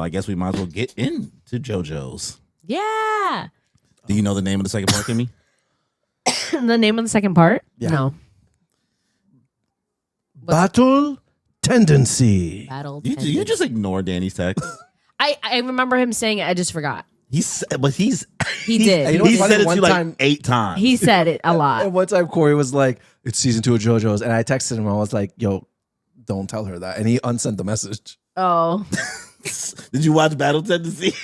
I guess we might as well get into JoJo's. Yeah. Do you know the name of the second part, Kimmy? The name of the second part? Yeah. No. Battle Tendency. Battle. You just ignore Danny's text. I remember him saying it. I just forgot. He did. You know He what's funny? said it to One you like time- 8 times. He said it a lot. And one time Corey was like, it's season 2 of JoJo's. And I texted him. I was like, yo, don't tell her that. And he unsent the message. Oh. Did you watch Battle Tendency?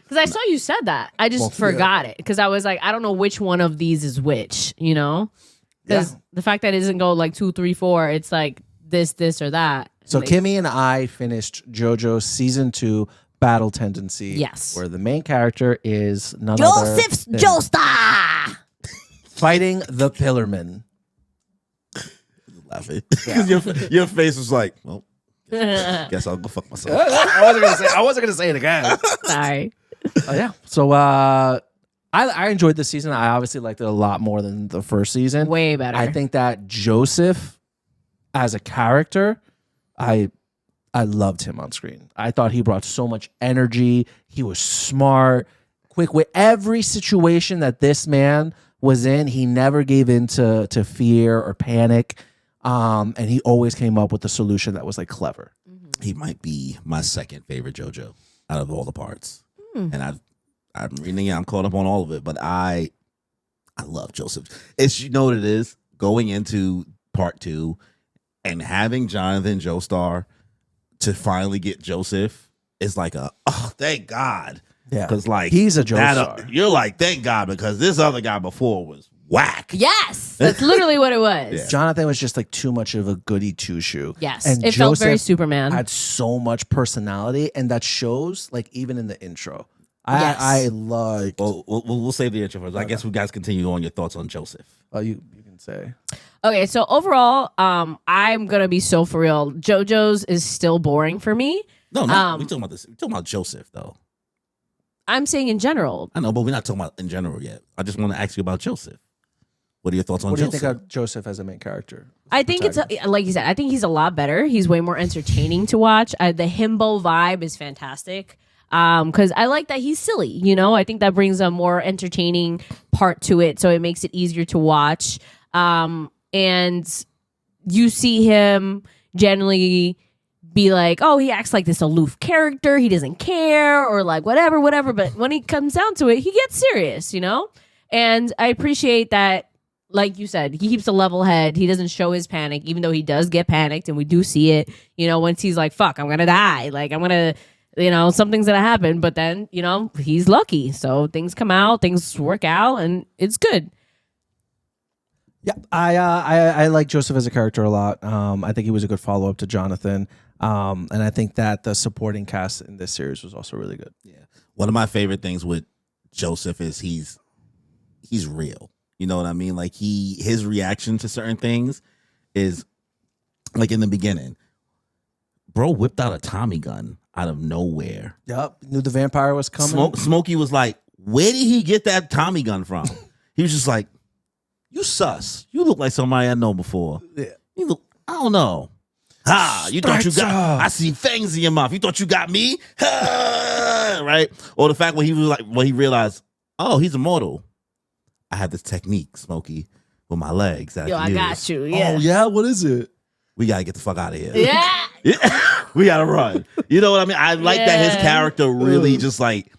Because I saw you said that. I just forgot it. Because I was like, I don't know which one of these is which, you know? Because the fact that it doesn't go like 2, 3, 4, it's like this, or that. So like, Kimmy and I finished JoJo season 2 Battle Tendency. Yes. Where the main character is none Joseph other than Joestar. fighting the Pillarman. Laughing. Your face was like, well, guess I'll go fuck myself. I wasn't gonna say it again. Sorry. Yeah. So I enjoyed this season. I obviously liked it a lot more than the first season. Way better. I think that Joseph as a character, I loved him on screen. I thought he brought so much energy. He was smart, quick with every situation that this man was in. He never gave in to fear or panic. And he always came up with a solution that was like clever. He might be my second favorite JoJo out of all the parts. And I'm reading it. I'm caught up on all of it, but I love Joseph. It's, you know what it is? Going into part 2 and having Jonathan Joestar to finally get Joseph is like thank God. Yeah. Because like He's a Joestar. you're like, thank God, because this other guy before was whack. Yes. That's literally what it was. Yeah. Jonathan was just like too much of a goody two shoe. Yes. And It felt very Joseph Superman. had so much personality, and that shows like even in the intro. Yes. I liked. Well, we'll save the intro first. I guess we guys continue on your thoughts on Joseph. Oh, you can say. Okay, so overall, I'm gonna be so for real. JoJo's is still boring for me. No, no, we're talking about this. We're talking about Joseph, though. I'm saying in general. I know, but we're not talking about in general yet. I just want to ask you about Joseph. What are your thoughts on What do you Joseph? think of Joseph as a main character? I think it's like you said. I think he's a lot better. He's way more entertaining to watch. The himbo vibe is fantastic. Because I like that he's silly. You know, I think that brings a more entertaining part to it, so it makes it easier to watch. And you see him generally be like, oh, he acts like this aloof character. He doesn't care or like whatever. But when he comes down to it, he gets serious, you know? And I appreciate that, like you said, he keeps a level head. He doesn't show his panic, even though he does get panicked. And we do see it, you know, once he's like, fuck, I'm going to die. Like, I'm going to, you know, something's going to happen. But then, you know, he's lucky. So things come out, things work out, and it's good. Yeah, I like Joseph as a character a lot. I think he was a good follow up to Jonathan, and I think that the supporting cast in this series was also really good. Yeah, one of my favorite things with Joseph is he's real. You know what I mean? Like his reaction to certain things is like in the beginning, bro whipped out a Tommy gun out of nowhere. Yep, knew the vampire was coming. Smokey was like, "Where did he get that Tommy gun from?" He was just like, "You sus. You look like somebody I know before." Yeah. You look, I don't know. Ha, you thought you got, I see fangs in your mouth. You thought you got me? Ha, right? Or the fact when he was like, when he realized, oh, he's immortal. I have this technique, Smokey, with my legs. That Yo, I I can got use. you. Yeah. Oh yeah, what is it? We got to get the fuck out of here. Yeah. Yeah. We got to run. You know what I mean? I like that his character really just like,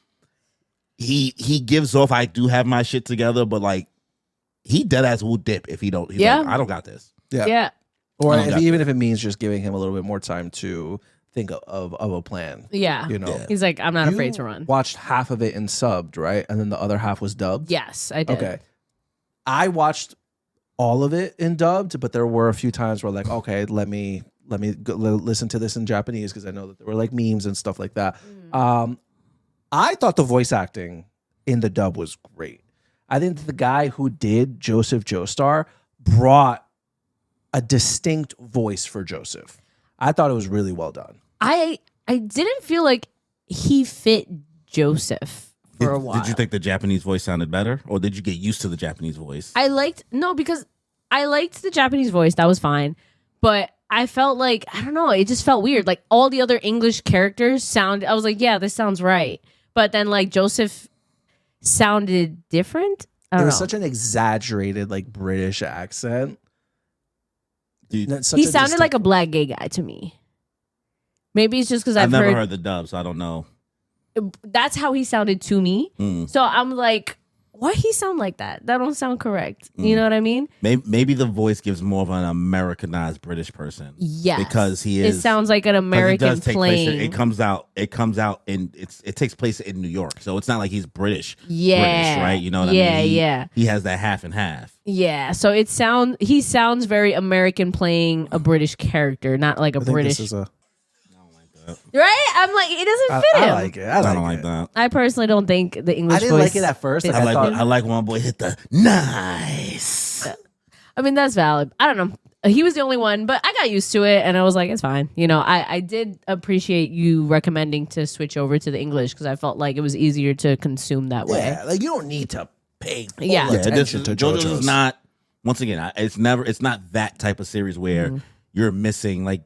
he gives off, I do have my shit together, but like, he dead ass will dip if he don't. He's like, I don't got this. Yeah. Or I don't even if it means just giving him a little bit more time to think of a plan. Yeah. You know. Yeah. He's like, I'm not You afraid to run. Watched half of it in subbed, right? And then the other half was dubbed? Yes, I did. Okay. I watched all of it in dubbed, but there were a few times where like, okay, let me listen to this in Japanese because I know that there were like memes and stuff like that. I thought the voice acting in the dub was great. I think that the guy who did Joseph Joestar brought a distinct voice for Joseph. I thought it was really well done. I didn't feel like he fit Joseph for a while. Did you think the Japanese voice sounded better? Or did you get used to the Japanese voice? Because I liked the Japanese voice. That was fine. But I felt like, I don't know, it just felt weird. Like all the other English characters I was like, yeah, this sounds right. But then like Joseph sounded different. I It don't was know. such an exaggerated like British accent. Dude, That's such He a sounded like a distinct- black gay guy to me. Maybe it's just because I've I've never heard, heard the dub, so I don't know. that's how he sounded to me. Mm. So I'm like, why he sound like that? That don't sound correct. Mm. You know what I mean? Maybe the voice gives more of an Americanized British person. Yes. Because he It is. sounds like an 'cause American it does take place. playing. It comes out. It comes out and it takes place in New York, so it's not like he's British. Yeah. British, right? You know what Yeah, I mean? yeah. He has that half and half. Yeah, so he sounds very American playing a British character, not like a I think British. this is a. Right? I'm like, it doesn't fit him. I like it. I I like don't it. like that. I personally don't think the English I didn't voice like it at first. fits Like, I thought him. I like when my boy hit the nice. I mean, that's valid. I don't know. He was the only one, but I got used to it and I was like, it's fine. You know, I did appreciate you recommending to switch over to the English because I felt like it was easier to consume that way. Yeah, like you don't need to pay full Yeah. Yeah, this attention is, to JoJo's JoJo's. is not. Once again, it's not that type of series where you're missing. Like,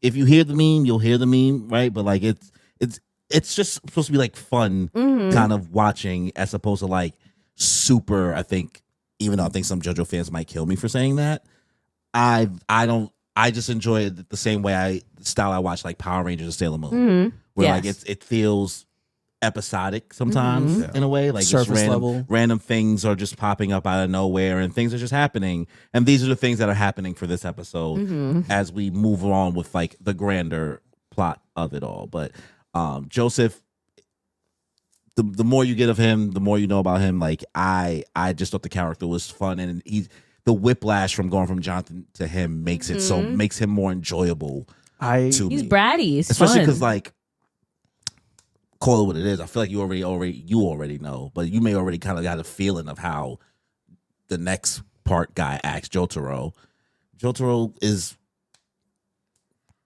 if you hear the meme, you'll hear the meme, right? But like, it's just supposed to be like fun, kind of watching, as opposed to like super. I think, even though I think some JoJo fans might kill me for saying that, I don't. I just enjoy it the same way style I watch like Power Rangers and Sailor Moon, where like Yes. it feels episodic sometimes in a way, like Surface just level. random things are just popping up out of nowhere and things are just happening, and these are the things that are happening for this episode as we move on with like the grander plot of it all. But Joseph, the more you get of him, the more you know about him. Like I just thought the character was fun, and the whiplash from going from Jonathan to him makes it makes him more enjoyable to He's me. bratty. He's Especially fun. because like, call it what it is. I feel like you already know, but you may already kind of got a feeling of how the next part guy acts. Jotaro is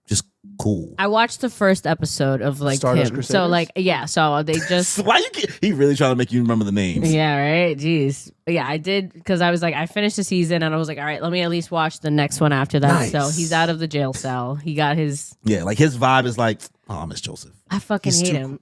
just cool. I watched the first episode of like Stardust him. Crusaders? So like, yeah, so they just Why he really trying to make you remember the names? yeah, right. Jeez. Yeah, I did because I was like, I finished the season and I was like, all right, let me at least watch the next one after that. Nice. So he's out of the jail cell. He got his. Yeah, like his vibe is like, oh, I miss Joseph. I fucking He's hate too- him.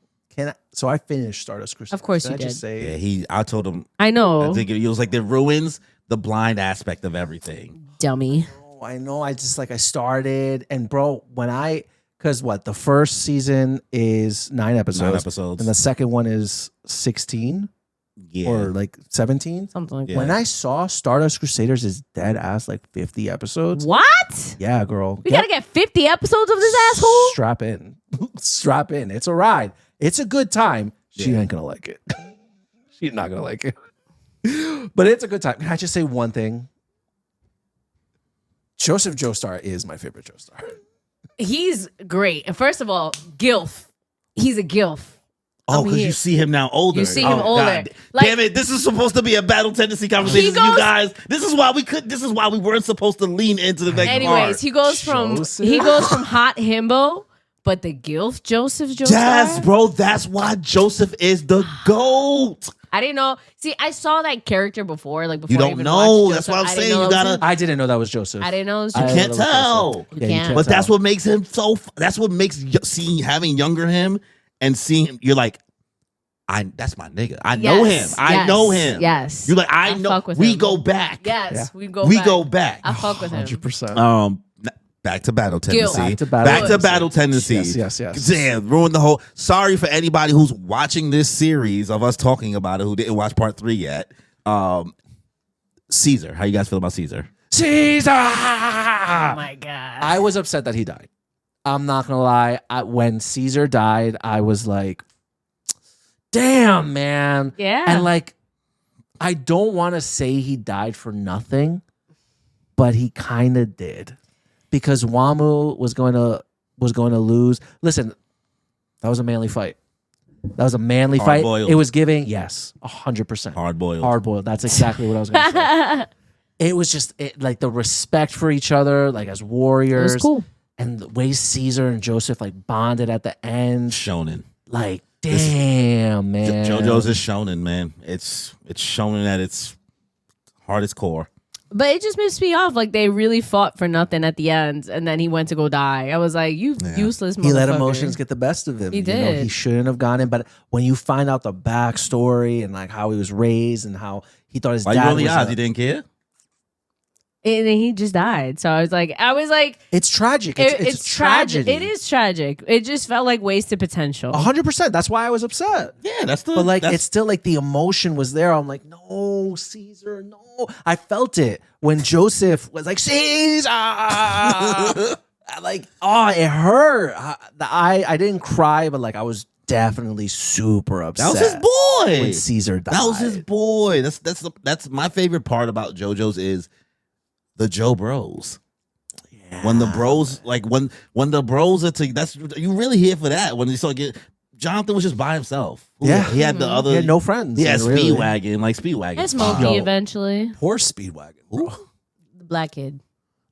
So I finished Stardust Crusaders. Of course Can you I just did. Yeah, say I told him. I know, I think it was like it ruins the blind aspect of everything. dummy. I know. I just like I started and bro, because the first season is 9 episodes, and the second one is 16 Yeah, or like 17. Something like Yeah. When I saw Stardust Crusaders is dead ass like 50 episodes. that. What? Yeah, girl. We gotta get 50 episodes of this asshole. Strap in. Strap in. It's a ride. It's a good time. She Yeah. ain't gonna like it. She's not gonna like it. But it's a good time. Can I just say one thing? Joseph Joestar is my favorite Joestar. He's great. And first of all, gilf. He's a gilf. Oh, I mean, because you see him now older. You see him Oh, older. God. Like- Damn it! This is supposed to be a battle tendency conversation. He goes- You guys, this is why we weren't supposed to lean into the next Anyways, part. he goes from Joseph? hot himbo, but the gilf Joseph Joestar. Yes, bro. That's why Joseph is the GOAT. I didn't know. See, I saw that character before. Like before You I don't even know. watched That's Joseph. what I'm I didn't saying. know You that was gotta- him. I didn't know that was Joseph. I didn't know. It was I You Joseph. can't thought it was tell. Joseph. You Yeah, you can't. can't But that's tell. what makes him so. That's what makes having younger him and seeing him. You're like, that's my nigga. I know him. Yes, I yes, know him. yes. You're like, I know. fuck with We him. go back. Yes, Yeah. we go. We back. go back. I fuck with him. 100%. Back to battle Gil. tendency. Back to battle tendency. Yes. Damn, ruined the whole. Sorry for anybody who's watching this series of us talking about it who didn't watch part 3 yet. Caesar, how you guys feel about Caesar? Caesar! Oh my god. I was upset that he died. I'm not gonna lie. When Caesar died, I was like, damn, man. Yeah. And like, I don't want to say he died for nothing, but he kind of did, because Wamu was going to lose. Listen, that was a manly fight. That was a manly fight. Hard-boiled. It was giving 100% Hard boiled. hard boiled. That's exactly what I was going to say. It was just like the respect for each other, like as It warriors. was cool. And the way Caesar and Joseph like bonded at the end, Shonen. like damn, man. JoJo's is shonen, man. It's shonen at its hardest core. But it just pissed me off. Like they really fought for nothing at the end, and then he went to go die. I was like, "You useless motherfucker." He let emotions get the best of him. He did. He shouldn't have gone in. But when you find out the backstory and like how he was raised and how he thought his dad roll the was odds? He didn't care. And then he just died. So I was like, it's tragic. It's tragic. tragedy. It is tragic. It just felt like wasted potential. 100%. That's why I was upset. Yeah, that's the. But like, that's, it's still like the emotion was there. I'm like, no, Caesar, no. I felt it when Joseph was like, Caesar. Like, oh, it hurt. I didn't cry, but like, I was definitely super upset. that was his boy. When Caesar died. That was his boy. That's my favorite part about JoJo's is the Joe Bros. Yeah. When the bros when the bros are that's you really here for that. When you saw Jonathan was just by himself. Yeah. He had the other. He had no friends. He had really. Speedwagon, like Speedwagon. And Smokey Yo. eventually. Poor Speedwagon, bro. The black kid.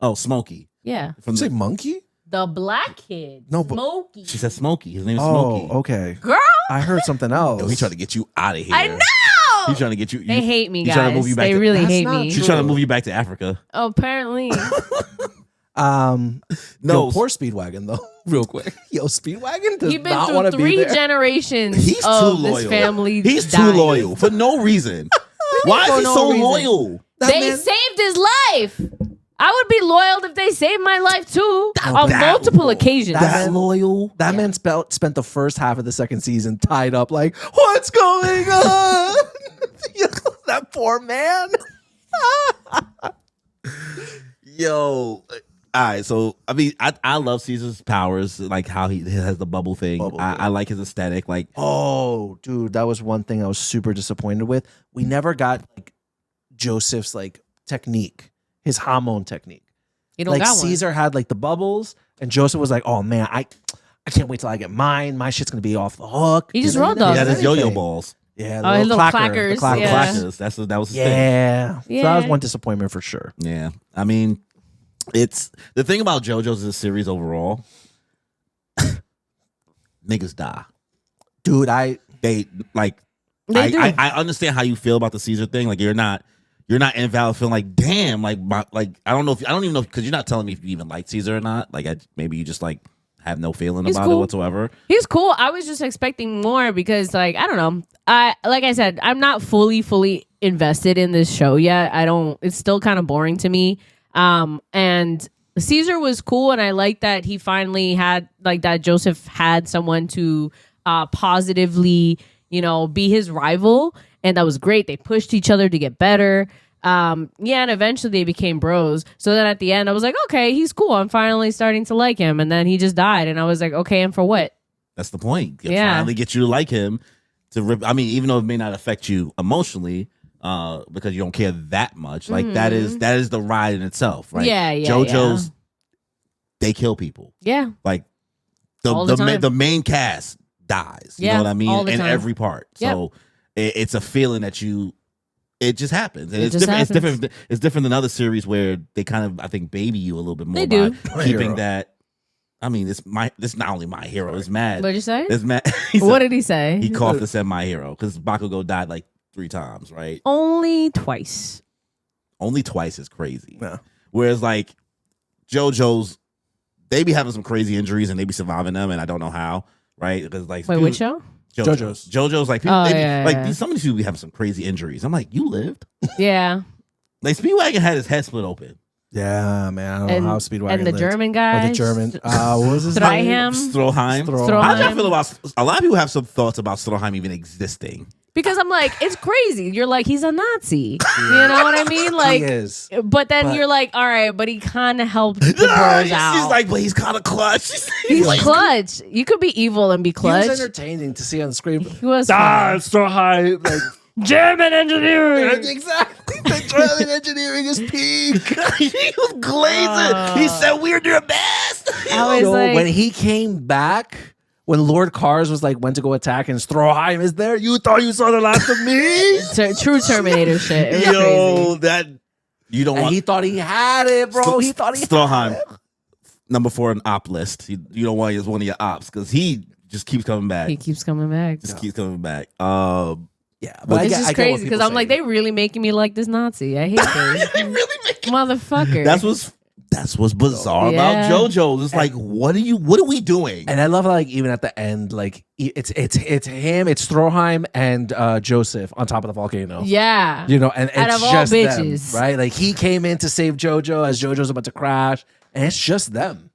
Oh, Smokey. Yeah. From Say monkey? The black kid. No, but- Smokey. She said Smokey. His name is Smokey. Oh, okay. Girl. I heard something else. Yo, he trying to get you out of here. I know. He's trying to get you. They hate me, he's trying to guys. move you back They to- really That's hate not me. She's trying to move you back to Africa. Oh, apparently. No, No. poor Speedwagon though. Real quick, yo, Speedwagon does He's been not want through to be 3 there. generations He's too of loyal. this family. He's dying. too loyal for no reason. Why is For he no so reason. loyal? That They man- saved his life. I would be loyal if they saved my life too on that- multiple occasions. That loyal? That man spent the first half of the second season tied up. Like, what's going on? That poor man. Yo. All right, so I mean, I love Caesar's powers, like how he has the bubble thing. Bubble I thing. like his aesthetic. Like, Oh, dude, that was one thing I was super disappointed with. We never got like Joseph's like technique, his hormone technique. You don't Like got one. Caesar had like the bubbles, and Joseph was like, "Oh man, I can't wait till I get mine. My shit's gonna be off the hook." He just You know, rolled never those. he did had his yo-yo anything. balls. Yeah, Oh, his little clacker, clackers, the clacker. yeah. Clackers. That was his thing. Yeah. So that was Yeah. one disappointment for sure. Yeah. I mean, it's the thing about JoJo's this series overall. Niggas die. Dude, They like. They do. I understand how you feel about the Caesar thing. Like you're not invalid feeling like damn like I don't even know because you're not telling me if you even like Caesar or not. Like maybe you just like have no feeling He's about it cool. whatsoever. He's cool. I was just expecting more because, like, I don't know. Like I said, I'm not fully invested in this show yet. It's still kind of boring to me. And Caesar was cool, and I like that he finally had like that. Joseph had someone to positively, be his rival, and that was great. They pushed each other to get better. And eventually they became bros. So then at the end, I was like, okay, he's cool. I'm finally starting to like him. And then he just died, and I was like, okay, and for what? That's the point. Yeah. Finally get you to like him. I mean, even though it may not affect you emotionally, because you don't care that much. Like that is the ride in itself, right? Yeah, yeah, JoJo's, they kill people. Yeah. Like All the time. the main cast dies. You Yeah, know what I mean? all the In time. every part. Yep. So it's a feeling that it just happens. And It it's just different. It's happens. different. It's different than other series where they kind of, I think, baby you a little bit more They by do. keeping Hero. that. I mean, this not only my hero. It's mad. What'd you say? It's mad. What did he say? He coughed and said my hero because Bakugo died like 3 times, right? Only twice. Only twice is crazy. Yeah. Whereas like JoJo's, they be having some crazy injuries and they be surviving them, and I don't know how, right? Because like Wait, which show? JoJo's like people, Oh, they be, yeah, like yeah. some of these people be having some crazy injuries. I'm like, you lived? Yeah. Like Speedwagon had his head split open. Yeah, man. I don't And, know how Speedwagon and the lived. German guy. Or the German. What was his name? Stroheim. Stroheim. Stroheim. How do you feel about? A lot of people have some thoughts about Stroheim even existing. Because I'm like, it's crazy. You're like, he's a Nazi. You know what I mean? Like, He is. but then But- you're like, all right, but he kind of helped the bros out. She's like, but he's kind of clutch. He's like, clutch. You could be evil and be He clutch. was entertaining to see on the screen. He was Ah, fun. it's so high. Like, German engineering. exactly. The German engineering is peak. he was glazing. He said, "We're their best." I was So like, when he came back, when Lord Cars was like went to go attack and Stroheim is there, you thought you saw the last of me? true Terminator shit. It was Yo, crazy. that you don't And want. he thought he had it, bro. He thought he Stroheim, number 4 on op list. You don't want as one of your ops because he just keeps coming back. He keeps coming back. Just keeps coming back. Yeah, But I It's get- I just get what crazy because people I'm like, say. they really making me like this Nazi. I hate this motherfucker. That's what's bizarre Yeah. about JoJo. It's like, what are we doing? And I love like even at the end, like it's him, it's Stroheim and Joseph on top of the volcano. yeah. You know, and Out it's of all just bitches. them, right? Like he came in to save JoJo as JoJo's about to crash, and it's just them.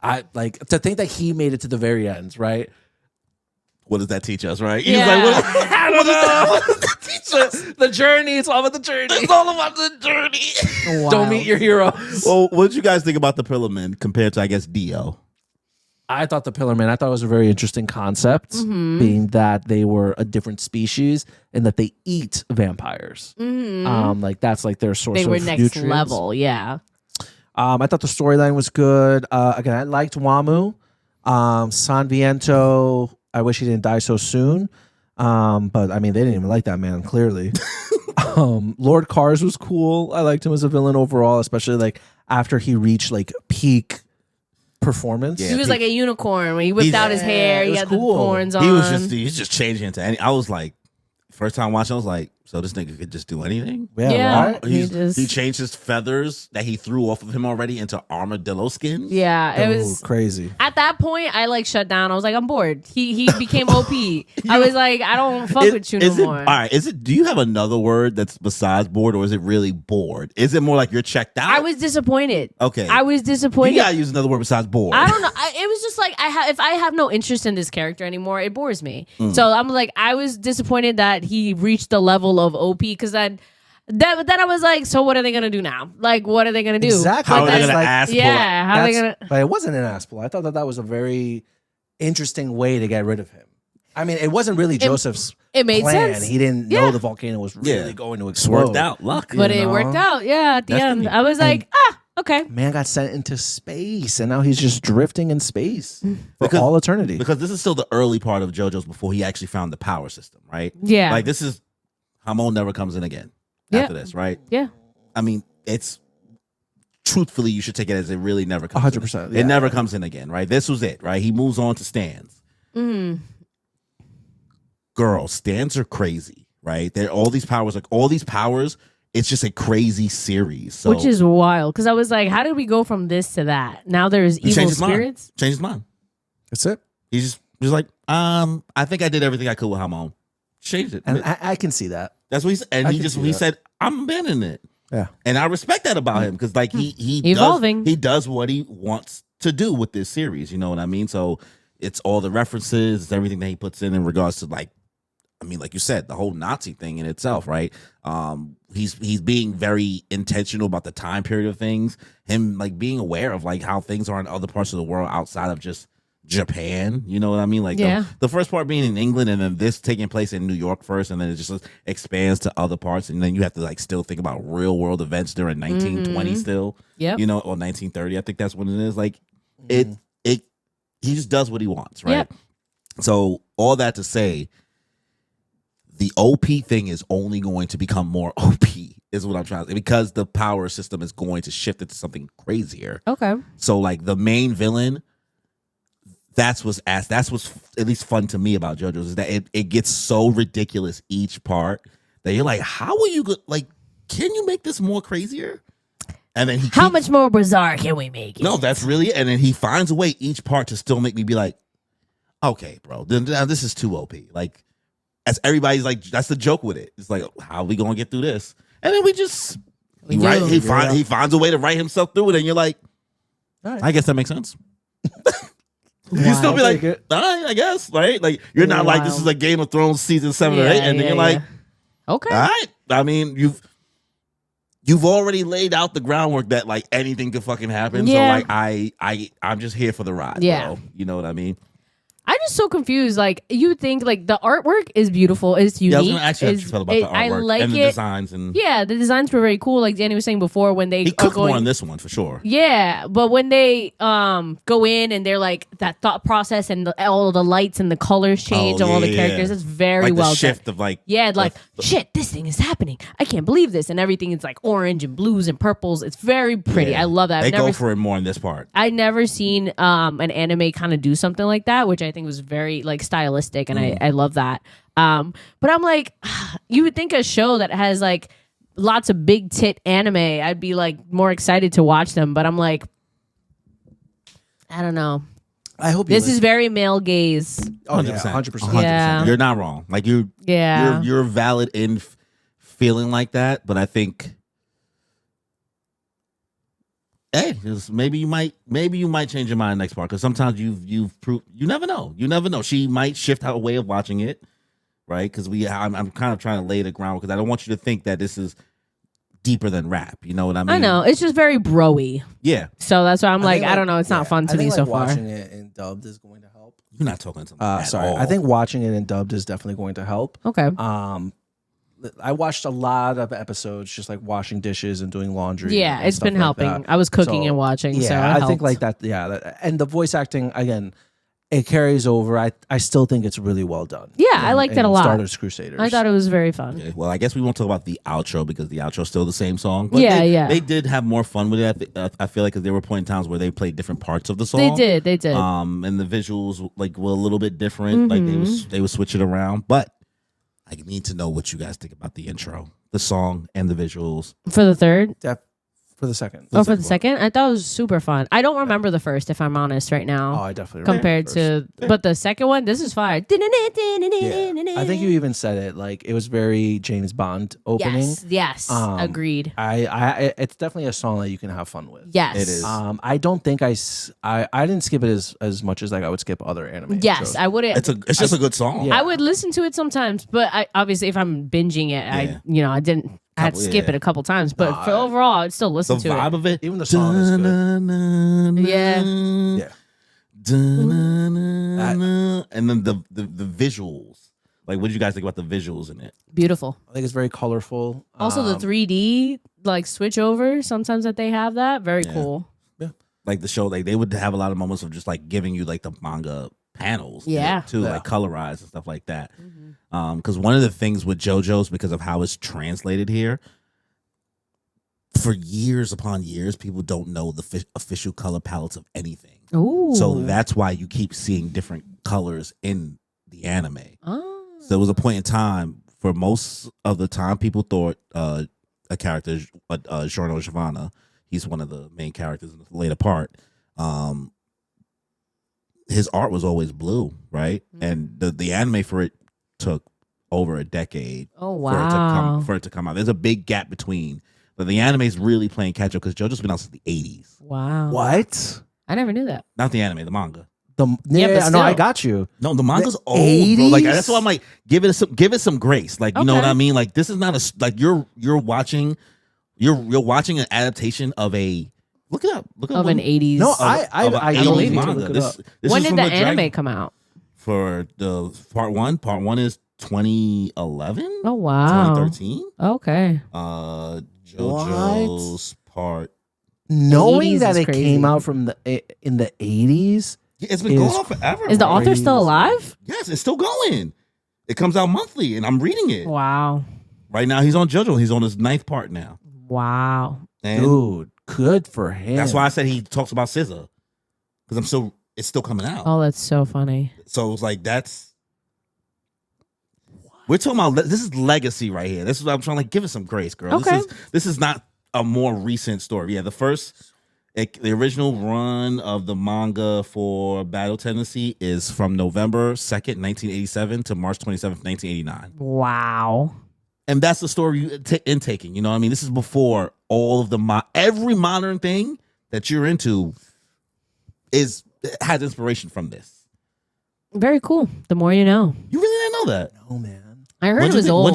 I like to think that he made it to the very end, right? What does that teach us, right? Yeah. He's like, I don't know. The journey. It's all about the journey. It's all about the journey. Wow. Don't meet your heroes. Well, what did you guys think about the Pillar Men compared to, I guess, Dio? I thought the Pillar Man, I thought it was a very interesting concept, being that they were a different species and that they eat vampires. Like that's like their source They of were next nutrients. level. Yeah. I thought the storyline was good. Again, I liked Wamu. San Viento, I wish he didn't die so soon. But I mean, they didn't even like that man, clearly. Lord Cars was cool. I liked him as a villain overall, especially like after he reached like peak performance. Yeah. He was like a unicorn when he whipped out his hair. it He was had cool. the horns on. He's just changing into any. I was like, first time watching, I was like, so this nigga could just do anything? Yeah. Right? He changed his feathers that he threw off of him already into armadillo skins. Yeah, it Oh, was crazy. at that point. I like shut down. I was like, I'm bored. He became OP. I was like, I don't fuck with you no more. All right, do you have another word that's besides bored, or is it really bored? Is it more like you're checked out? I was disappointed. Okay. I was You disappointed. gotta use another word besides bored. I don't know. It was just like if I have no interest in this character anymore, it bores me. Mm. So I'm like, I was disappointed that he reached the level of OP because then I was like, so what are they gonna do now? Like, what are they gonna do? Exactly. How are they That's gonna like- ask? Yeah, how are they gonna? But it wasn't an ass pull. I thought that was a very interesting way to get rid of him. I mean, it wasn't really Joseph's It made plan. sense. He didn't Yeah. know the volcano was really Yeah. going to It's explode. worked out. Luck. But You it know? worked out. Yeah, at the That's end, the- I was like, okay. Man got sent into space, and now he's just drifting in space for Because- all eternity. Because this is still the early part of JoJo's before he actually found the power system, right? Yeah. Like this is Hamon never comes in again Yeah. after this, right? Yeah. I mean, it's truthfully you should take it as it really never comes 100%, in. yeah. It never comes in again, right? This was it, right? He moves on to stands. Girl, stands are crazy, right? They're all these powers, it's just a crazy series. So Which is wild because I was like, how did we go from this to that? Now there's he evil changed his mind. spirits. Changed his mind. That's it. He's just like, I think I did everything I could with Hamon. Changed it. And I can see that. That's what he said. And I he can just see he that. said, I'm abandoning it. Yeah. And I respect that about him because like he Evolving. does what he wants to do with this series. You know what I mean? So it's all the references, it's everything that he puts in regards to like, I mean, like you said, the whole Nazi thing in itself, right? He's being very intentional about the time period of things. Him like being aware of like how things are in other parts of the world outside of just Japan. You know what I mean? Like Yeah. the first part being in England and then this taking place in New York first, and then it just expands to other parts, and then you have to like still think about real world events during 1920 still. Yep. You know, or 1930. I think that's what it is. Like it he just does what he wants, right? Yep. So all that to say, the OP thing is only going to become more OP, is what I'm trying to say, because the power system is going to shift it to something crazier. Okay. So like the main villain, that's what's at least fun to me about JoJo's, is that it gets so ridiculous each part that you're like, how are you like, can you make this more crazier? And then How much more bizarre can we make it? No, that's really it. And then he finds a way each part to still make me be like, okay, bro, then this is too OP. Like, as everybody's like, that's the joke with it. It's like, how are we gonna get through this? And then he finds a way to write himself through it, and you're like, All right. I guess that makes sense. You can still be I'll like, take it. all right, I guess, right? Like, you're not like, this is a Game of Thrones season 7 or 8, and then you're like, okay. all right. I mean, you've already laid out the groundwork that like anything could fucking happen. Yeah. So like I'm just here for the ride. Yeah. Bro. You know what I mean? I'm just so confused. Like, you would think like the artwork is beautiful, it's unique. Yeah, I was gonna ask you how you it's- felt about the artwork I like and the it. designs, and Yeah, the designs were very cool. Like Danny was saying before, when they he are cooked going, more on this one for sure. Yeah, but when they go in and they're like that thought process and all the lights and the colors change of all the characters, it's very like well the shift done. of like Shit, this thing is happening. I can't believe this, and everything is like orange and blues and purples. It's very pretty. Yeah. I love that. They go for it more in this part. I never seen an anime kind of do something like that, which I think it was very like stylistic, and I love that. But I'm like, you would think a show that has like lots of big tit anime, I'd be like more excited to watch them. But I'm like, I don't know. I hope this is very male gaze. Oh, 100%. yeah, 100%. Yeah. You're not wrong. Like you're valid in feeling like that, but I think, hey, maybe you might change your mind next part, because sometimes you've proved, you never know. She might shift her way of watching it, right? Because I'm kind of trying to lay the ground, because I don't want you to think that this is deeper than rap. You know what I mean? I know it's just very bro-y. Yeah. So that's why I'm like, I don't know. It's not fun to me so far. Watching it in dubbed is going to help. You're not talking to me. Sorry, I think watching it in dubbed is definitely going to help. Okay. I watched a lot of episodes just like washing dishes and doing laundry. Yeah, and it's been stuff like helping. that. I was cooking So, and watching. Yeah, so it I think helped. like that. Yeah, and the voice acting again, it carries over. I still think it's really well done. Yeah, I liked it a lot. Stardust Crusaders. I thought it was very fun. Okay, well, I guess we won't talk about the outro, because the outro is still the same song. But Yeah. They did have more fun with it. I feel like, because there were point in times where they played different parts of the song. They did. And the visuals like were a little bit different. Like they would switch it around. But I need to know what you guys think about the intro, the song, and the visuals. For the third? For the second. For the second? I thought it was super fun. I don't remember the first, if I'm honest, right Oh, now. I definitely remember Compared the first. to, but the second one, this is fire. Yeah. I think you even said it. Like it was very James Bond opening. Yes. Agreed. I it's definitely a song that you can have fun with. Yes. It is. I don't think I didn't skip it as much as like I would skip other anime. Yes, shows. I wouldn't. It's just a good song. Yeah. I would listen to it sometimes, but I obviously if I'm binging it, I didn't. I had to skip it a couple times, but for overall, I'd still listen The to it. vibe of it, Even the song is good. Yeah. And then the visuals. Like, what did you guys think about the visuals in it? Beautiful. I think it's very colorful. Also, the 3D like switch over sometimes that they have that very cool. Like the show, like they would have a lot of moments of just like giving you like the manga panels, Yeah. too, like colorized and stuff like that. Because one of the things with JoJo's, because of how it's translated here, for years upon years, people don't know the official color palettes of anything. Ooh. So that's why you keep seeing different colors in the anime. Oh. So there was a point in time, for most of the time, people thought a character, Giorno Giovanna, he's one of the main characters in the later part. His art was always blue, right? And the anime for it took over a decade. Oh wow! For it to come out. There's a big gap between. But the anime is really playing catch up, because JoJo's been out since the 80s. Wow. What? I never knew that. Not the anime, the manga. but No, I still. got you. No, the manga's The old, bro. Like 80s? that's why I'm like, give it some grace. Like, you know Okay. what I mean? Like, this is not like you're watching an adaptation of a look it up. Look up Of an 80s. No, of I an don't 80s need to manga. look it This up. When is did from the a Dragon- anime come out? for the part one? Part one is 2011, Oh wow. 2013. Okay. JoJo's part. Knowing 80s that is it crazy. came out from in the 80s. Yeah, it's been going Is- on forever. Is the bro. author still alive? Yes, it's still going. It comes out monthly, and I'm reading it Wow. right now. He's on JoJo. He's on his 9th part now, Wow. and Dude, good for him. that's why I said he talks about SZA, because it's still coming out. Oh, that's so funny. So it's like we're talking about. This is legacy right here. This is what I'm trying to give it some grace, girl. Okay. This is not a more recent story. Yeah, the original run of the manga for Battle Tendency is from November 2nd, 1987 to March 27th, 1989. Wow. And that's the story you intaking. You know what I mean? This is before all of every modern thing that you're into has inspiration from this. Very cool. The more you know. You really didn't know that? Oh man. I heard When it was old.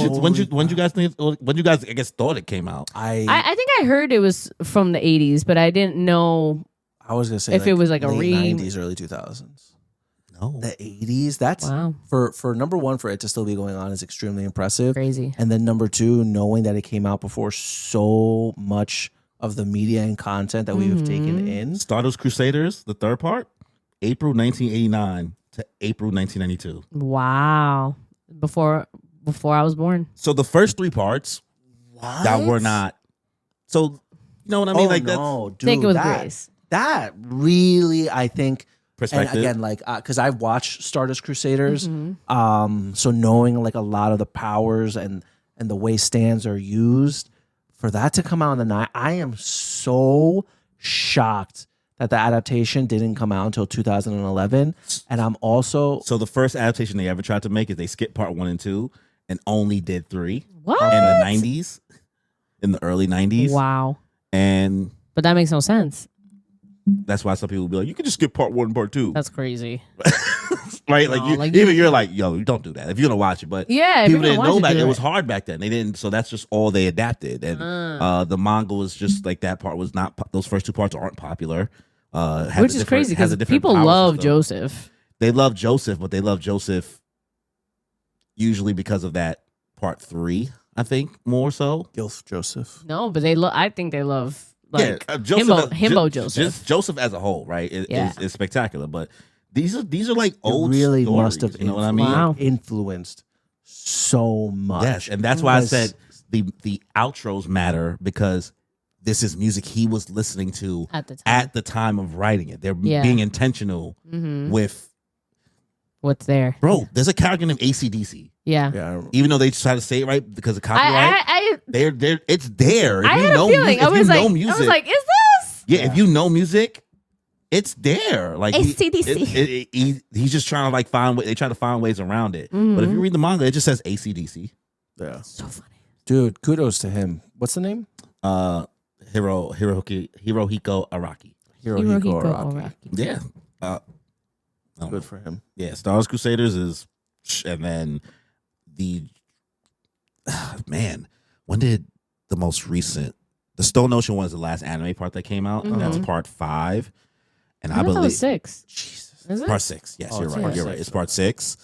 When you guys think? When you guys, I guess, thought it came out? I think I heard it was from the 80s, but I didn't know. I was gonna say If it was like a late re- 90s, early 2000s. No. The 80s. That's Wow. for number one, for it to still be going on is extremely impressive. Crazy. And then number two, knowing that it came out before so much of the media and content that we have taken in. Stardust Crusaders, the 3rd part, April 1989 to April 1992. Wow. Before I was born. So the first 3 parts that were not. So you know what I mean? Oh, like no, dude, Take it with that, grace. That really, I think, perspective. And again, like, because I've watched Stardust Crusaders, so knowing like a lot of the powers and the way stands are used, for that to come out in the night, I am so shocked that the adaptation didn't come out until 2011. And I'm also So the first adaptation they ever tried to make is they skipped part 1 and 2 and only did 3 What? in the 90s, in the early 90s. Wow. And But that makes no sense. that's why some people will be like, you can just skip part 1 and part 2. That's crazy. Right? No, like you're like, yo, you don't do that if you're gonna watch it. But Yeah, if people you're didn't gonna know watch back. do It was hard back then. They didn't. So that's just all they adapted. And the manga was just like that part was not. Those first 2 parts aren't popular. Which is crazy because people love Joseph. They love Joseph, but they love Joseph usually because of that part 3. I think more so. Gilf Joseph. No, but I think they love like Joseph, himbo Joseph. Just Joseph as a whole, right? Is spectacular. But these are like old. Really stories, must have you know what I mean? Wow. influenced so much. Yes, and that's why I said the outros matter because this is music he was listening to at the time. the time of writing it. They're being intentional with What's there. bro. There's a character named AC/DC. Yeah. Even though they try to say it right because of copyright, they're it's there. If I you had know a feeling. music, if you know music, I was like, is this? yeah, if you know music, it's there. Like AC/DC. He's just trying to like find. They try to find ways around it. But if you read the manga, it just says AC/DC. Yeah. So funny. Dude, kudos to him. What's the name? Hirohiko Araki. Hirohiko Araki. Yeah. Good for him. Yeah, Stars Crusaders is, and then man, when did the most recent, the Stone Ocean one is the last anime part that came out. That's part 5, and I believe that was 6. Jesus, Is it? part 6. Yes, you're right. part You're right. 6. It's part 6,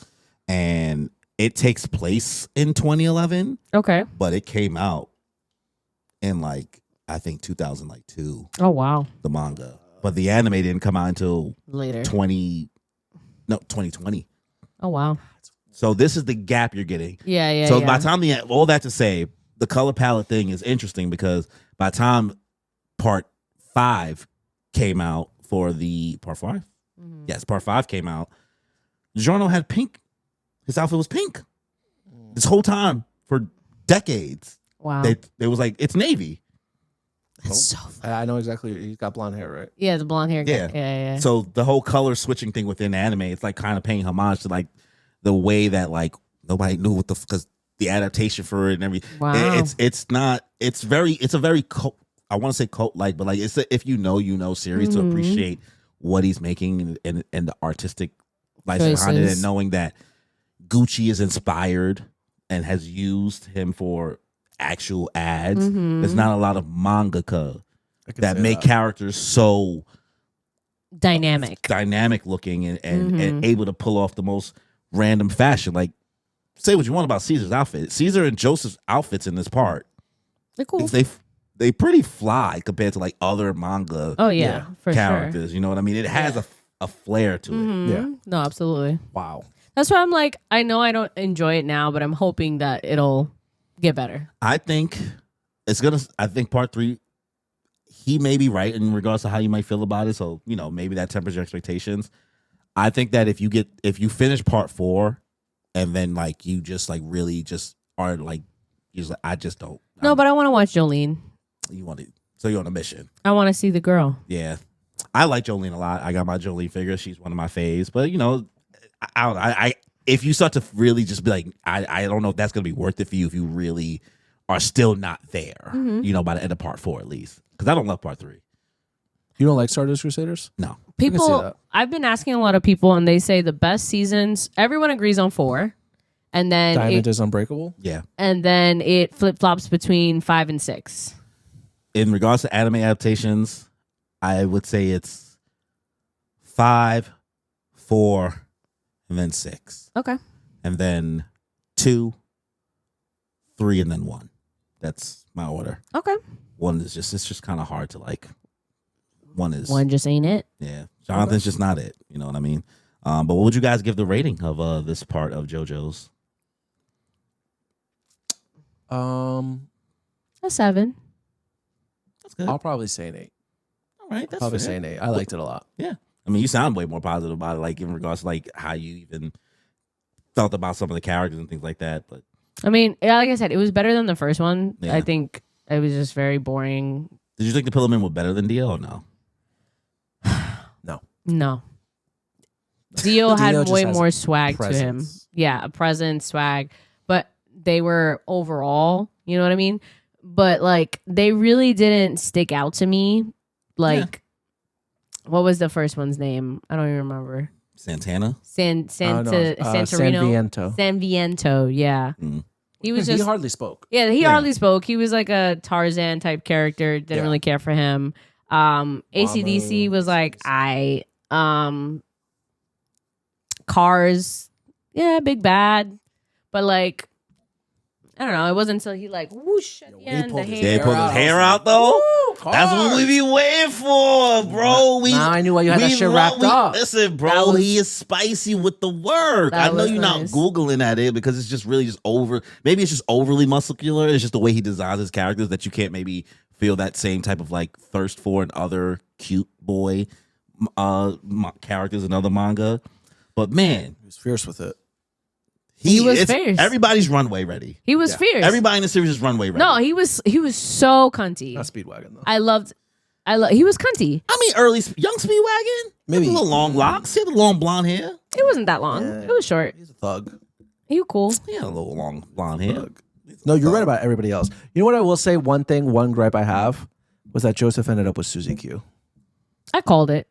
and it takes place in 2011, Okay. but it came out in like I think 2002. Oh wow. The manga, but the anime didn't come out until Later. 2020. Oh wow. So this is the gap you're getting. Yeah. So by the time all that to say, the color palette thing is interesting because by the time part 5 came out for the part 5, yes, part 5 came out, Giorno had pink. His outfit was pink this whole time for decades. Wow. They was like, it's navy. That's so funny. I know exactly. He's got blonde hair, right? Yeah, the blonde hair. Yeah. Yeah. So the whole color switching thing within anime, it's like kind of paying homage to like the way that like nobody knew what because the adaptation for it and everything. Wow. It's a very cult, I want to say cult like, but like it's a, if you know series to appreciate what he's making and the artistic license behind it, and knowing that Gucci is inspired and has used him for actual ads. There's not a lot of mangaka that make characters so dynamic looking and able to pull off the most random fashion. Like, say what you want about Caesar's outfit. Caesar and Joseph's outfits in this part, They're cool. they pretty fly compared to like other manga for characters. sure. You know what I mean? It has a flair to it. Yeah. No, absolutely. Wow. That's why I'm like, I know I don't enjoy it now, but I'm hoping that it'll get better. I think part 3, he may be right in regards to how you might feel about it. So, maybe that tempers your expectations. I think that if you finish part 4 and then like you just like really just are like, you're just like, I just don't. No, but I want to watch Jolene. So you're on a mission. I want to see the girl. Yeah. I like Jolene a lot. I got my Jolene figure. She's one of my faves. But I if you start to really just be like, I don't know if that's gonna be worth it for you if you really are still not there. By the end of part 4 at least. Because I don't love part 3. You don't like Stardust Crusaders? No. People, I've been asking a lot of people, and they say the best seasons. Everyone agrees on 4, and then Diamond is Unbreakable. Yeah. And then it flip flops between 5 and 6. In regards to anime adaptations, I would say it's 5, 4, and then 6. Okay. And then 2, 3, and then 1. That's my order. Okay. 1 is just kind of hard to like. 1 just ain't it. Yeah. Jonathan's just not it. You know what I mean? But what would you guys give the rating of this part of JoJo's? A 7. That's good. I'll probably say an 8. All right. That's Probably fair. say an 8. I liked it a lot. Yeah. I mean, you sound way more positive about it, like in regards to like how you even felt about some of the characters and things like that. But I mean, yeah, like I said, it was better than the first one. Yeah. I think it was just very boring. did you think the Pillarmen were better than Dio or no? No. Dio had just way has more swag to him. presence. Yeah, a presence, swag. But they were overall, you know what I mean? But like they really didn't stick out to me. Like what was the first one's name? I don't even remember. Santana? Santorino. Sanviento. Sanviento, yeah. Mm. He was He just hardly spoke. yeah, he Yeah. hardly spoke. He was like a Tarzan type character. Didn't Yeah. really care for him. AC/DC was like Cars, yeah, big bad. But like I don't know, it wasn't until he like whoosh at the end, the pulled his Yeah, he hair. pulled his hair out though. That's what we be waiting for, bro. Now I knew why you had that shit wrapped up. Listen, bro, That was- he is spicy with the work. That I know was you're nice. not Googling at it because it's just really just over. Maybe it's just overly muscular. It's just the way he designs his characters that you can't maybe feel that same type of like thirst for in other cute boy characters in other manga. But man, He was fierce with it. He was it's- fierce. Everybody's runway ready. He was Yeah. fierce. Everybody in the series is runway ready. No, he was so cunty. Not Speedwagon though. I loved he was cunty. I mean, young Speedwagon. Maybe- He had the long locks. He had the long blonde hair. It wasn't that long. Yeah. It was short. He's a thug. He was cool. He had a little long blonde hair. Thug. No, you're right about everybody else. You know what I will say? One gripe I have was that Joseph ended up with Suzy Q. I called it.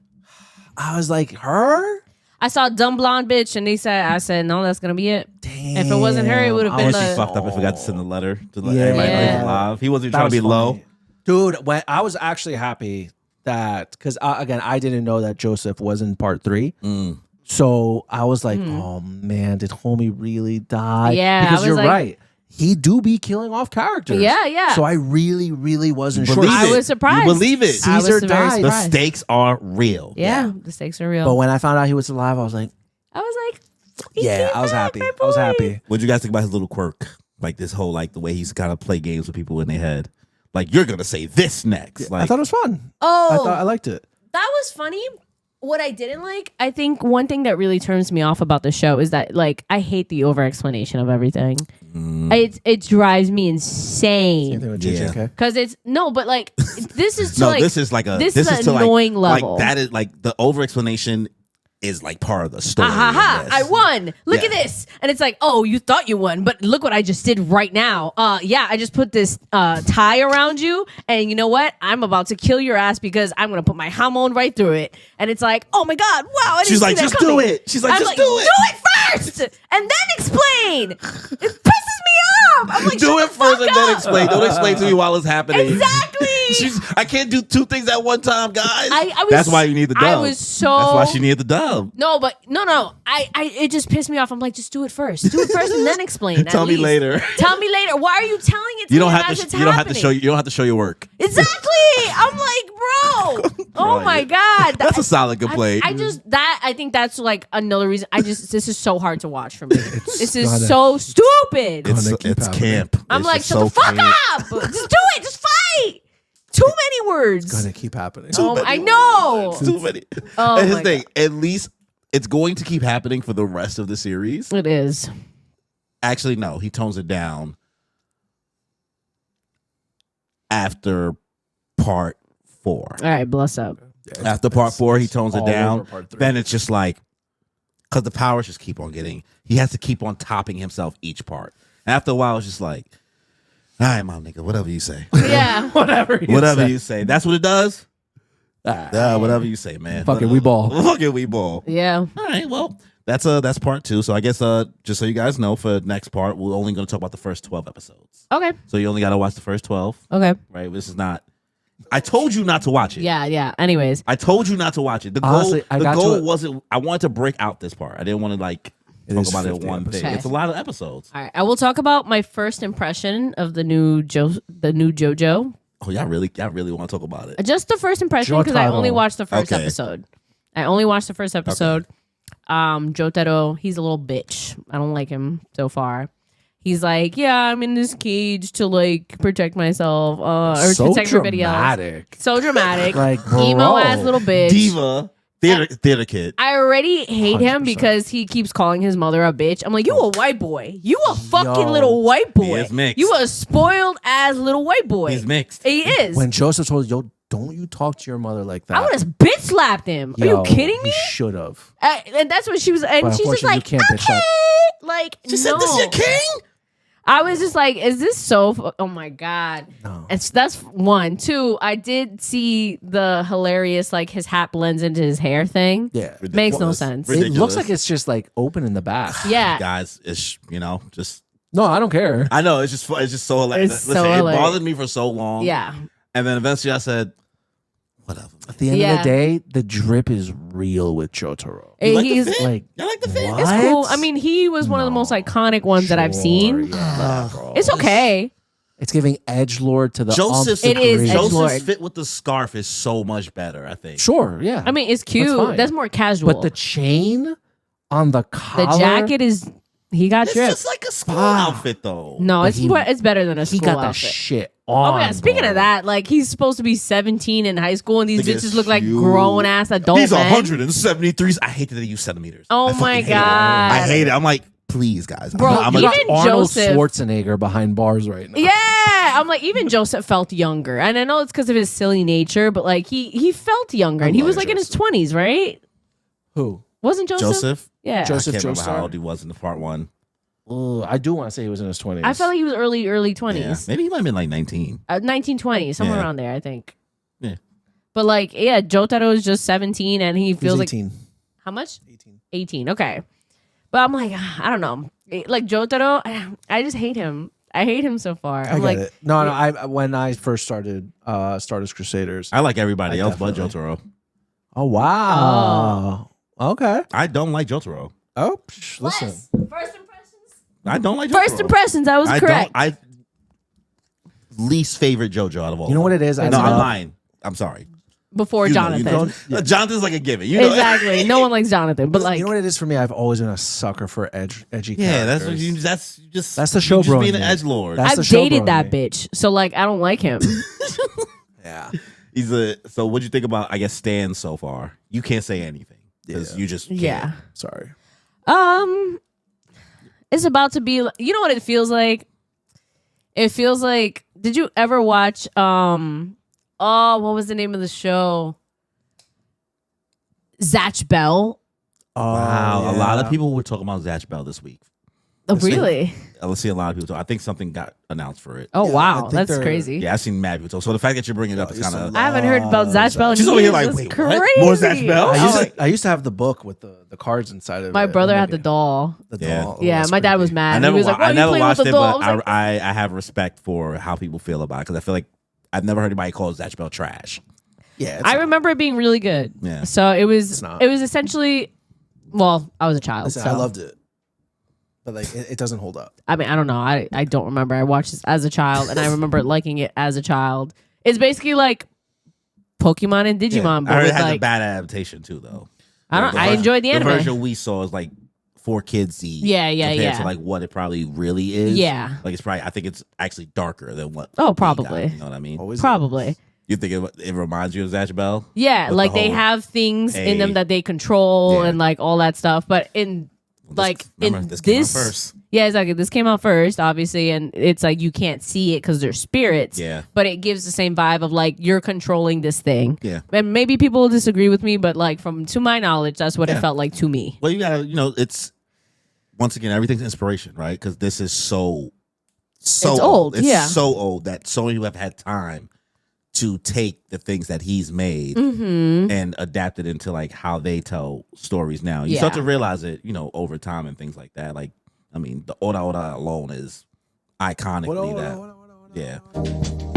I was like, her? I saw a dumb blonde bitch, and I said, no, that's gonna be it. Damn. If it wasn't her, it would have I been wish he the. fucked up and forgot to send the letter to let Yeah. everybody know Yeah. he's alive. He wasn't That trying to was be low. funny. Dude, when I was actually happy that, because again, I didn't know that Joseph was in part 3. Mm. So I was like, oh man, did homie really die? Yeah, I because was you're like- right. He do be killing off characters. Yeah, yeah. So I really, really wasn't sure. Believe I it. was surprised. You believe it. I was Caesar very died. The surprised. stakes are real. Yeah, the stakes are real. But when I found out he was alive, I was like, I was like, yeah, I was happy. I was happy. What do you guys think about his little quirk? Like this whole like the way he's kind of play games with people in their head. Like you're gonna say this next. Like I thought it was fun. Oh, I liked it. that was funny. What I didn't like, I think one thing that really turns me off about the show is that like I hate the over explanation of everything. It drives me insane. Same thing with Yeah. JJK. Because it's no, but like this is to no, like this is like a this is to, an annoying like, level. Like that is like the over explanation is like part of the story. Ha ha in ha! this. I won. Look Yeah. at this, and it's like, oh, you thought you won, but look what I just did right now. Yeah, I just put this tie around you, and you know what? I'm about to kill your ass because I'm gonna put my hamon right through it. And it's like, oh my god, wow! I didn't She's see like, that just coming. do it. She's like, I'm just do it. Do it first, and then explain. It pisses me off. I'm like, Do shut it the first fuck and then up. explain. Don't explain to me while it's happening. Exactly. I can't do two things at one time, guys. I was- That's why you need the dub. I was so- That's why she needed the dub. No, but no. It just pissed me off. I'm like, just do it first. Do it first and then explain. Tell at me least. later. Tell me later. Why are you telling it to You don't me have as to. it's You don't have to happening? show. You don't have to show your work. Exactly. I'm like, bro. Oh my Right. god. That's a solid complaint. I think that's like another reason. This is so hard to watch for me. This is gonna- so stupid. It's Gonna keep happening. camp. I'm It's like, just shut the so fuck camp. up. Just do it. Just fight. Too many words. Gonna keep happening. Oh, I know. It's too many. Oh and his my thing, at least it's going to keep happening for the rest of the series. It is. Actually, no, he tones it down after part 4. All right, bless up. After part 4, he tones it all down. over part 3. Then it's just like, because the powers just keep on getting, he has to keep on topping himself each part. After a while, it's just like, all right, mom, nigga, whatever you say. Yeah. Whatever. Whatever you say. That's what it does? Ah, Whatever you say, man. Fuck it, we ball. Fuck it, we ball. Yeah. All right, well, that's part 2. So I guess just so you guys know, for next part, we're only going to talk about the first 12 episodes. Okay. So you only got to watch the first 12, Okay. right? This is not. I told you not to watch it. Yeah. Anyways. I told you not to watch it. The Honestly, I goal, got the goal to it. wasn't. I wanted to break out this part. I didn't want to like talk is about it in 50 one thing. episodes. It's a lot of episodes. All right. I will talk about my first impression of the new Jojo. Oh, y'all really want to talk about it? Just the first impression because I only Jotaro. watched the first Okay. episode. I only watched the first episode. Jotaro, he's a little bitch. I don't like him so far. He's like, yeah, I'm in this cage to like protect myself or so protect everybody else. dramatic. So dramatic. Like, emo bro. ass little bitch. Diva. Theater kid. I already hate him 100%. because he keeps calling his mother a bitch. I'm like, you a white boy. You a fucking Yo. little white boy. is mixed. You a spoiled ass little white boy. He's mixed. He is. When Joseph told yo, don't you talk to your mother like that? I would have bitch slapped him. Are you kidding me? You should have. And that's what she was. And But she's just unfortunately, like, you can't bitch okay. slap. Like, She said, "This your king." I was just like, is this so? Oh my god! No. That's one. Two, I did see the hilarious like his hat blends into his hair thing. Yeah. Makes no Ridiculous. sense. It Ridiculous. looks like it's just like open in the back. Yeah, Guys, it's just. No, I don't care. I know it's just so hilarious. It's Listen, so it hilarious. bothered me for so long. yeah. And then eventually I said, whatever. At the end of Yeah. the day, the drip is real with Jotaro. You like He's the fit? like, You like the fit? what? it's cool. I mean, he was one of the most iconic ones that I've Sure, seen. yeah, bro. It's okay. It's giving edgelord to the Joseph's umph It is degree. edgelord. Joseph's fit with the scarf is so much better, I think. Sure, yeah. I mean, it's cute. fine. That's more casual. but the chain on the collar, the jacket is. He got It's drip. just like a school Ah. outfit, though. No, But it's better than a he school got that outfit. shit on. Oh yeah. Speaking bro. of that, like he's supposed to be 17 in high school, and these Look at bitches look like you. grown ass adult He's men. 173. I hate that they use centimeters. Oh I fucking my hate it. God. I hate it. I'm like, please, guys. Bro, I'm You a, got even Arnold Joseph- Schwarzenegger behind bars right now. Yeah, I'm like even Joseph felt younger, and I know it's because of his silly nature, but like he felt younger, and he love was like in his Joseph. 20s, right? Who? Wasn't Joseph? Joseph. Yeah, Joseph I can't remember Joestar? how old he was in the part one. I do want to say he was in his 20s. I felt like he was early Yeah. 20s, Maybe he might have been like 19. 1920, somewhere Yeah. around there, I think. Yeah. But like, yeah, Jotaro is just 17, and he He's feels like 18. how much? 18. 18. Okay, but I'm like, I don't know, like Jotaro, I just hate him. I hate him so far. I I'm get like, it. No, I when I first started Stardust Crusaders. I like everybody I else but definitely- Jotaro. Oh wow. Okay. I don't like Jotaro. Oh, listen. First impressions. I don't like Jotaro. First impressions. I was I correct. don't. I least favorite JoJo out of all. You know of what them. it is? I No, I'm love- lying. I'm sorry. Before You know, Jonathan. you know. Jonathan's like a given. You know. Exactly. No one likes Jonathan, but like, you know what it is for me? I've always been a sucker for edgy Yeah, that's what characters. you. That's just. That's the you show just bro being in an me. edge lord. That's the I've show dated bro that in me. bitch, so like, I don't like him. Yeah. He's a. So what'd you think about? I guess Stan so far. You can't say anything because Yeah. you just. Yeah. Can't. Sorry. It's about to be. You know what it feels like? It feels like. Did you ever watch? Oh, what was the name of the show? Zatch Bell. Wow, a lot of yeah. people were talking about Zatch Bell this week. Oh, Let's see. really? I see a lot of people. I think something got announced for it. Oh, Yeah, I wow, think that's they're- crazy. Yeah, I've seen mad people talk. So the fact that you're bringing it up is it's kind a of. lot. I haven't heard about Zatch Bell. In She's over here years. like, That's wait, what? crazy. More Zatch Bell? I used to have the book with the cards inside of it. My brother had the Maybe- doll. The Yeah. doll. Yeah, That's my dad was creepy. mad. I never, he was like, "Why I are you never playing watched with it, the doll?" but I was like, I have respect for how people feel about it because I feel like I've never heard anybody call Zatch Bell trash. Yeah. I remember it being really good. Yeah. So it was. It's not. It was essentially. Well, I was a child. Listen, so. I loved it, but like it doesn't hold up. I mean, I don't know. I don't remember. I watched this as a child, and I remember liking it as a child. It's basically like Pokemon and Digimon, I but heard it with had a like bad adaptation too, though. I don't. The I version- enjoyed the anime. version we saw is like for kids. Yeah, compared yeah. to like what it probably really is. Yeah. like it's probably. I think it's actually darker than what. Oh, we got, probably. you know what I mean? Always Probably. You think it reminds you of Zatch Bell? Yeah, With like the they whole have things in them A- that they control Yeah. and like all that stuff. But in like Remember, in this came out this, first. yeah, exactly. This came out first, obviously, and it's like you can't see it because they're spirits. Yeah. But it gives the same vibe of like you're controlling this thing. Yeah. And maybe people will disagree with me, but like to my knowledge, that's what it Yeah. felt like to me. Well, you gotta, it's once again everything's inspiration, right? Because this is so It's old, It's yeah. so old that so many people have had time to take the things that he's made Mm-hmm. and adapt it into like how they tell stories now. You start Yeah. to realize it, over time and things like that. Like, I mean, the Oda Oda alone is iconically that. Yeah.